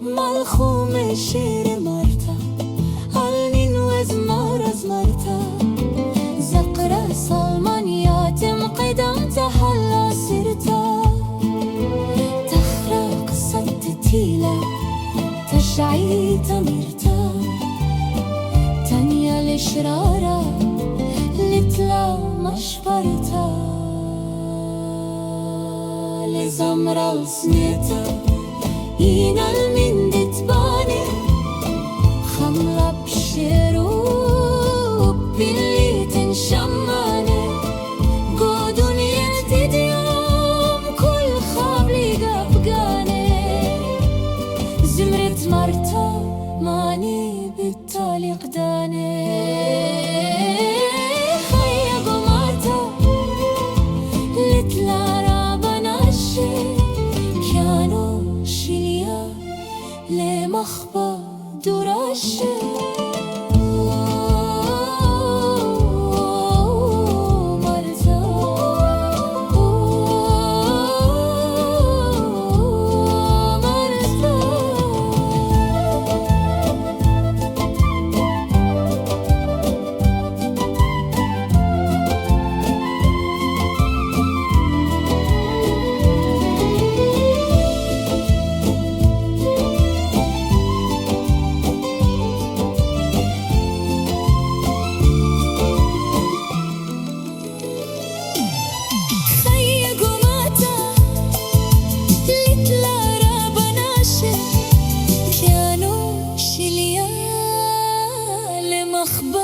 ملخوم شیر مرتا علنین وزمار از مرتا زقرة صلمانيات قدم تحلى سرتا تخرق صد تيلا تشعي تمرتا تانيا الإشرارة لتلا مشفرتا لزمرة السنيتا إينا المندت باني خملة بشروب باللي تنشماني قو دنيا تديوم كل خابلي قبقاني زمرت مرتا ماني بالتالي قداني خيا قمارتا لتلا رابناشي كانوا شيليا لمخبى دراشي أخبار